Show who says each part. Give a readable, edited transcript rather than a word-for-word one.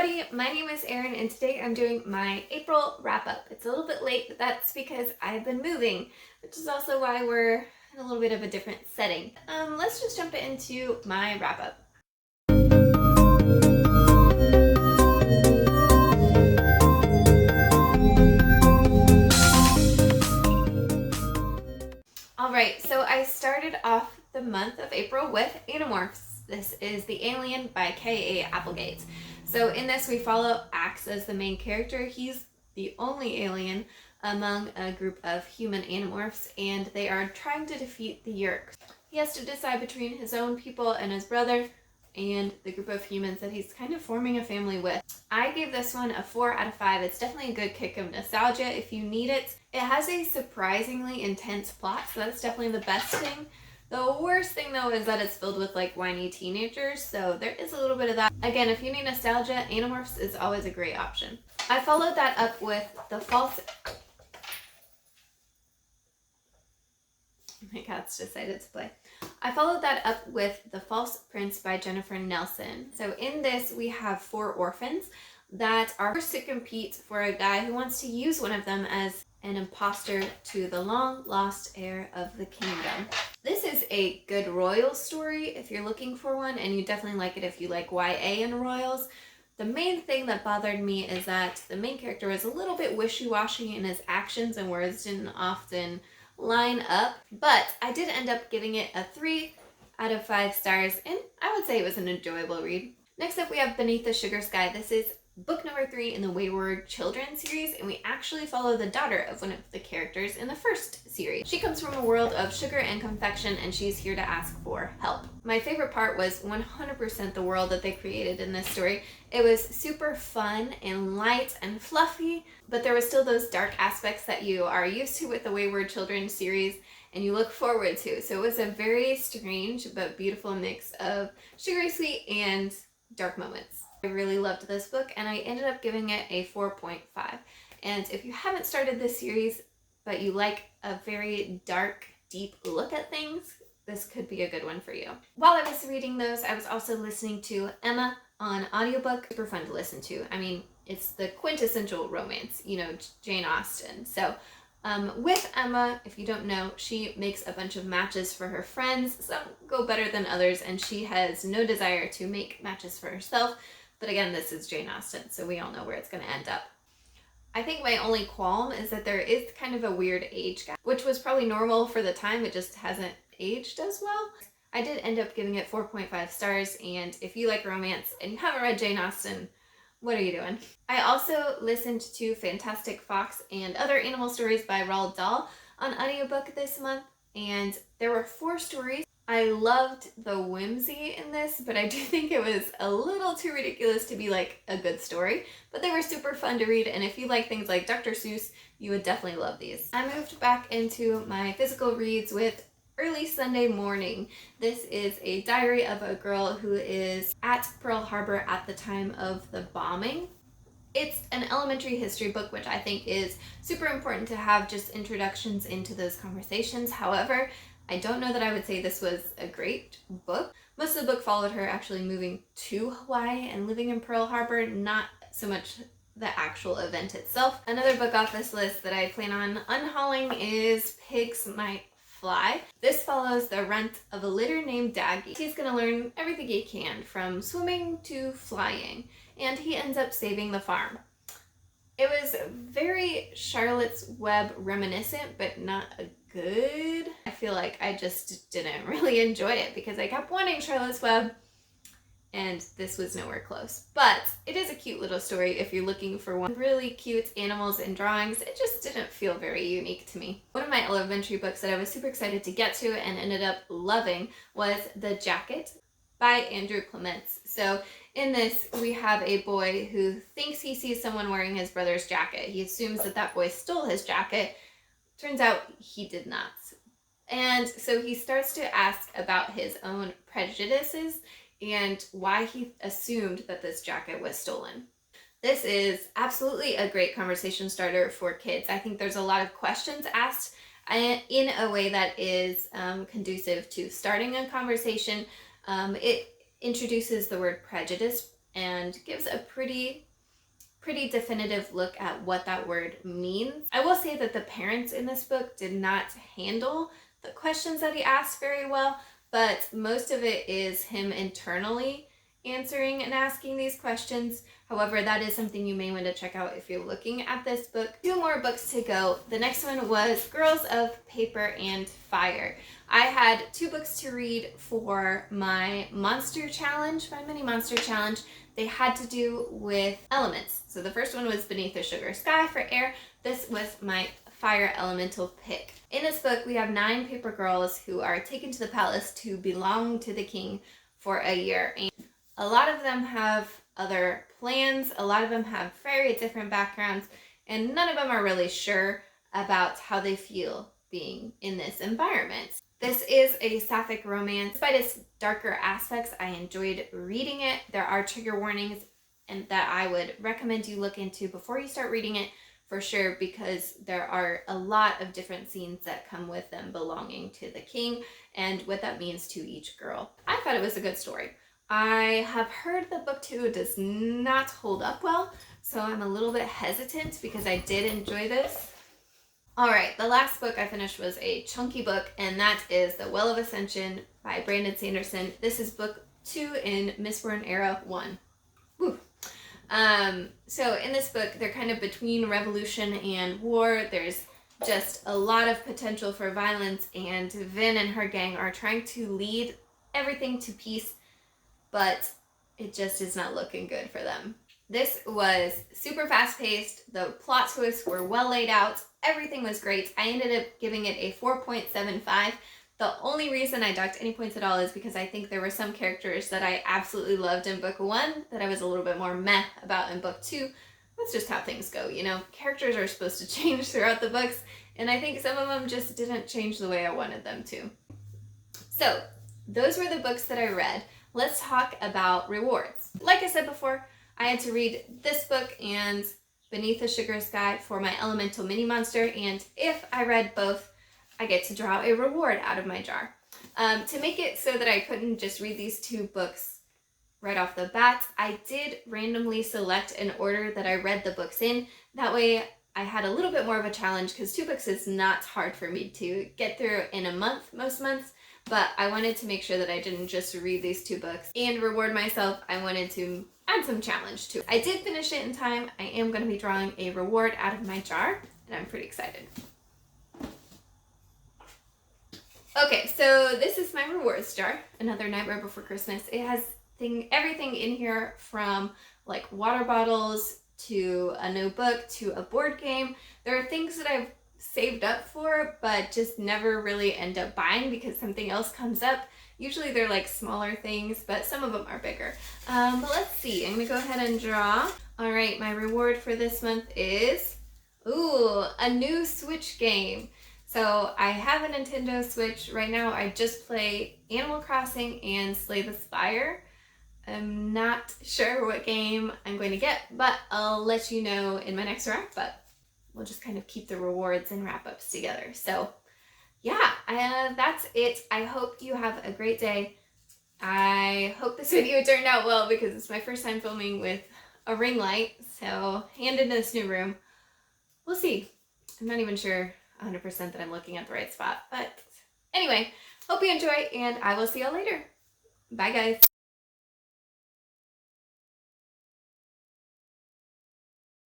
Speaker 1: everybody, my name is Erin and today I'm doing my April wrap-up. It's a little bit late, but that's because I've been moving, which is also why we're in a little bit of a different setting. Let's just jump into my wrap-up. Alright, so I started off the month of April with Animorphs. This is The Alien by K.A. Applegate. So in this we follow Axe as the main character. He's the only alien among a group of human Animorphs, and they are trying to defeat the Yeerks. He has to decide between his own people and his brother and the group of humans that he's kind of forming a family with. I gave this one a 4 out of 5. It's definitely a good kick of nostalgia if you need it. It has a surprisingly intense plot, so that's definitely the best thing. The worst thing though is that it's filled with like whiny teenagers, so there is a little bit of that. Again, if you need nostalgia, Animorphs is always a great option. I followed that up with The False... My cat's decided to play. I followed that up with The False Prince by Jennifer Nelson. So in this we have 4 orphans that are forced to compete for a guy who wants to use one of them as an imposter to the long lost heir of the kingdom. This is a good royal story if you're looking for one, and you definitely like it if you like YA and royals. The main thing that bothered me is that the main character was a little bit wishy-washy in his actions and words didn't often line up, but I did end up giving it a 3 out of 5 stars, and I would say it was an enjoyable read. Next up we have Beneath the Sugar Sky. This is book number 3 in the Wayward Children series, and we actually follow the daughter of one of the characters in the first series. She comes from a world of sugar and confection, and she's here to ask for help. My favorite part was 100% the world that they created in this story. It was super fun and light and fluffy, but there was still those dark aspects that you are used to with the Wayward Children series and you look forward to. So it was a very strange but beautiful mix of sugary sweet and dark moments. I really loved this book and I ended up giving it a 4.5. And if you haven't started this series, but you like a very dark, deep look at things, this could be a good one for you. While I was reading those, I was also listening to Emma on audiobook. Super fun to listen to. I mean, it's the quintessential romance, you know, Jane Austen. So with Emma, if you don't know, she makes a bunch of matches for her friends. Some go better than others, and she has no desire to make matches for herself. But again, this is Jane Austen, so we all know where it's going to end up. I think my only qualm is that there is kind of a weird age gap, which was probably normal for the time. It just hasn't aged as well. I did end up giving it 4.5 stars, and if you like romance and you haven't read Jane Austen, what are you doing? I also listened to Fantastic Fox and Other Animal Stories by Roald Dahl on audiobook this month, and there were 4 stories. I loved the whimsy in this, but I do think it was a little too ridiculous to be like a good story, but they were super fun to read, and if you like things like Dr. Seuss, you would definitely love these. I moved back into my physical reads with Early Sunday Morning. This is a diary of a girl who is at Pearl Harbor at the time of the bombing. It's an elementary history book, which I think is super important to have just introductions into those conversations. However, I don't know that I would say this was a great book. Most of the book followed her actually moving to Hawaii and living in Pearl Harbor, not so much the actual event itself. Another book off this list that I plan on unhauling is Pigs Might Fly. This follows the runt of a litter named Daggy. He's gonna learn everything he can, from swimming to flying, and he ends up saving the farm. It was very Charlotte's Web reminiscent, but not a good. I feel like I just didn't really enjoy it because I kept wanting Charlotte's Web and this was nowhere close. But it is a cute little story if you're looking for one. Really cute animals and drawings. It just didn't feel very unique to me. One of my elementary books that I was super excited to get to and ended up loving was The Jacket by Andrew Clements. So in this, we have a boy who thinks he sees someone wearing his brother's jacket. He assumes that that boy stole his jacket. Turns out he did not. And so he starts to ask about his own prejudices and why he assumed that this jacket was stolen. This is absolutely a great conversation starter for kids. I think there's a lot of questions asked in a way that is conducive to starting a conversation. It introduces the word prejudice and gives a pretty definitive look at what that word means. I will say that the parents in this book did not handle the questions that he asked very well, but most of it is him internally answering and asking these questions. However, that is something you may want to check out if you're looking at this book. 2 more books to go. The next one was Girls of Paper and Fire. I had 2 books to read for my monster challenge, my mini monster challenge. They had to do with elements. So the first one was Beneath the Sugar Sky for air. This was my fire elemental pick. In this book, we have 9 paper girls who are taken to the palace to belong to the king for a year. And a lot of them have other plans. A lot of them have very different backgrounds, and none of them are really sure about how they feel being in this environment. This is a sapphic romance. Despite its darker aspects, I enjoyed reading it. There are trigger warnings and that I would recommend you look into before you start reading it for sure, because there are a lot of different scenes that come with them belonging to the king and what that means to each girl. I thought it was a good story. I have heard that book 2 does not hold up well, so I'm a little bit hesitant because I did enjoy this. Alright, the last book I finished was a chunky book, and that is The Well of Ascension by Brandon Sanderson. This is book 2 in Mistborn Era 1. Woo. So in this book, they're kind of between revolution and war. There's just a lot of potential for violence, and Vin and her gang are trying to lead everything to peace, but it just is not looking good for them. This was super fast-paced. The plot twists were well laid out. Everything was great. I ended up giving it a 4.75. The only reason I docked any points at all is because I think there were some characters that I absolutely loved in book 1 that I was a little bit more meh about in book 2. That's just how things go, you know? Characters are supposed to change throughout the books, and I think some of them just didn't change the way I wanted them to. So, those were the books that I read. Let's talk about rewards. Like I said before, I had to read this book and Beneath the Sugar Sky for my elemental mini monster, and if I read both, I get to draw a reward out of my jar. To make it so that I couldn't just read these 2 books right off the bat, I did randomly select an order that I read the books in. That way I had a little bit more of a challenge, because 2 books is not hard for me to get through in a month, most months. But I wanted to make sure that I didn't just read these 2 books and reward myself. I wanted to add some challenge to it. I did finish it in time. I am going to be drawing a reward out of my jar, and I'm pretty excited. Okay, so this is my rewards jar, Another Nightmare Before Christmas. It has everything in here from like water bottles to a notebook to a board game. There are things that I've saved up for but just never really end up buying because something else comes up. Usually they're like smaller things, but some of them are bigger. But let's see, I'm gonna go ahead and draw. All right, my reward for this month is, a new Switch game. So I have a Nintendo Switch. Right now I just play Animal Crossing and Slay the Spire. I'm not sure what game I'm going to get, but I'll let you know in my next wrap up. We'll just kind of keep the rewards and wrap-ups together. So yeah, that's it. I hope you have a great day. I hope this video turned out well because it's my first time filming with a ring light. So hand in this new room. We'll see. I'm not even sure 100% that I'm looking at the right spot. But anyway, hope you enjoy, and I will see y'all later. Bye guys.